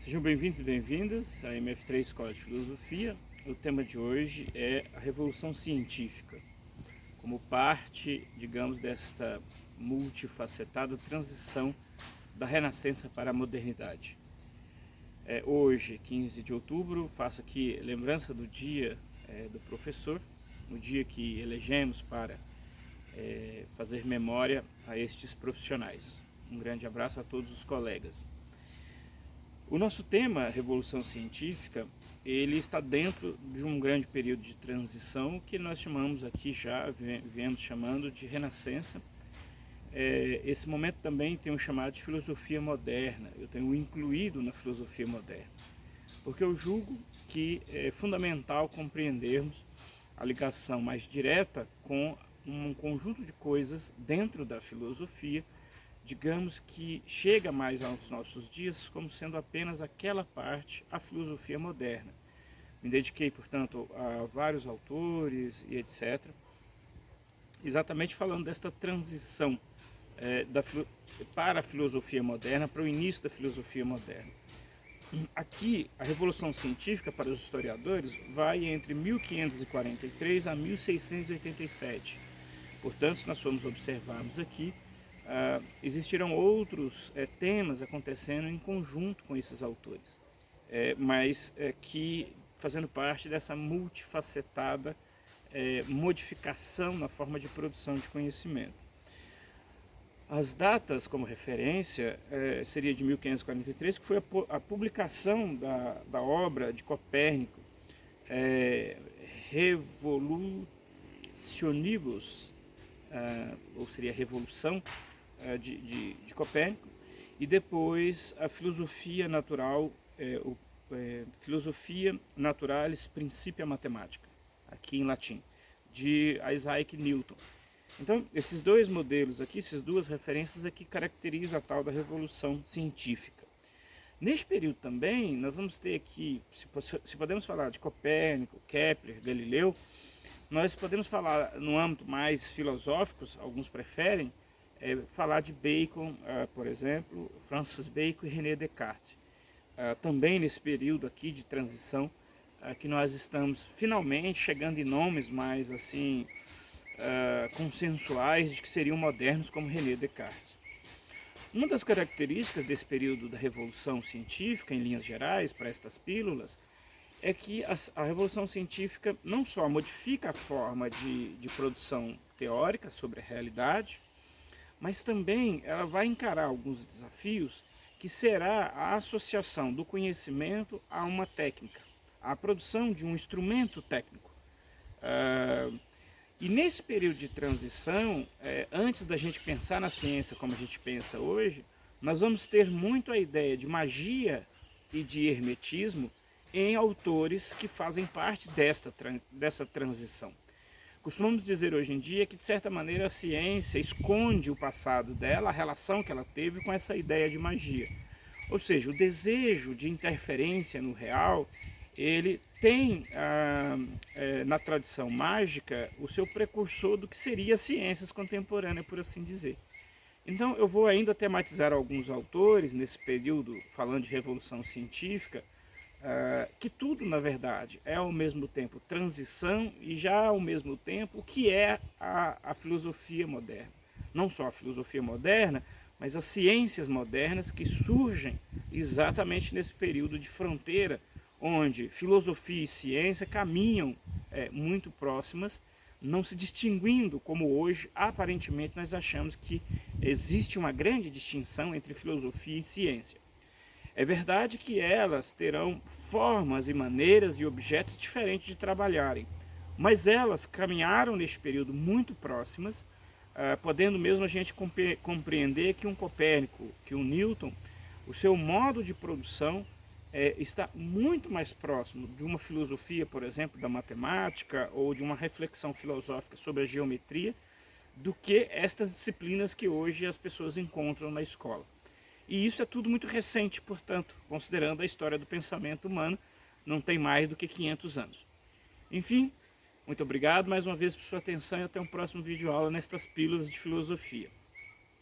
Sejam bem-vindos e bem-vindas à MF3 Escola de Filosofia. O tema de hoje é a Revolução Científica, como parte, digamos, desta multifacetada transição da Renascença para a modernidade. Hoje, 15 de outubro, faço aqui lembrança do dia do professor, o dia que elegemos para fazer memória a estes profissionais. Um grande abraço a todos os colegas. O nosso tema, Revolução Científica, ele está dentro de um grande período de transição que nós chamamos aqui viemos chamando de Renascença. Esse momento também tem um chamado de filosofia moderna, eu tenho incluído na filosofia moderna, porque eu julgo que é fundamental compreendermos a ligação mais direta com um conjunto de coisas dentro da filosofia, digamos que chega mais aos nossos dias como sendo apenas aquela parte, a filosofia moderna. Me dediquei, portanto, a vários autores e etc., exatamente falando desta transição para a filosofia moderna, para o início da filosofia moderna. Aqui, a Revolução Científica, para os historiadores, vai entre 1543 a 1687. Portanto, se nós formos observarmos aqui, existirão outros temas acontecendo em conjunto com esses autores, mas que fazendo parte dessa multifacetada modificação na forma de produção de conhecimento. As datas como referência seria de 1543, que foi a publicação da obra de Copérnico, Revolutionibus, ou seria a Revolução de Copérnico, e depois a Filosofia Natural, Filosofia Naturalis Principia Mathematica, aqui em latim, de Isaac Newton. Então, esses dois modelos aqui, essas duas referências aqui caracterizam a tal da Revolução Científica. Neste período também, nós vamos ter aqui, se podemos falar de Copérnico, Kepler, Galileu, nós podemos falar no âmbito mais filosófico, alguns preferem, falar de Bacon, por exemplo, Francis Bacon e René Descartes. Também nesse período aqui de transição, que nós estamos finalmente chegando em nomes mais assim consensuais de que seriam modernos, como René Descartes. Uma das características desse período da Revolução Científica, em linhas gerais, para estas pílulas, é que a Revolução Científica não só modifica a forma de produção teórica sobre a realidade, mas também ela vai encarar alguns desafios que será a associação do conhecimento a uma técnica, a produção de um instrumento técnico. E nesse período de transição, antes da gente pensar na ciência como a gente pensa hoje, nós vamos ter muito a ideia de magia e de hermetismo em autores que fazem parte dessa transição. Costumamos dizer hoje em dia que, de certa maneira, a ciência esconde o passado dela, a relação que ela teve com essa ideia de magia. Ou seja, o desejo de interferência no real, ele tem na tradição mágica o seu precursor do que seria ciências contemporâneas, por assim dizer. Então eu vou ainda tematizar alguns autores nesse período, falando de Revolução Científica, que tudo, na verdade, é ao mesmo tempo transição e já ao mesmo tempo o que é a filosofia moderna. Não só a filosofia moderna, mas as ciências modernas que surgem exatamente nesse período de fronteira, onde filosofia e ciência caminham muito próximas, não se distinguindo como hoje, aparentemente, nós achamos que existe uma grande distinção entre filosofia e ciência. É verdade que elas terão formas e maneiras e objetos diferentes de trabalharem, mas elas caminharam neste período muito próximas, podendo mesmo a gente compreender que um Copérnico, que um Newton, o seu modo de produção está muito mais próximo de uma filosofia, por exemplo, da matemática ou de uma reflexão filosófica sobre a geometria, do que estas disciplinas que hoje as pessoas encontram na escola. E isso é tudo muito recente, portanto, considerando a história do pensamento humano, não tem mais do que 500 anos. Enfim, muito obrigado mais uma vez por sua atenção e até um próximo vídeo aula nestas pílulas de filosofia.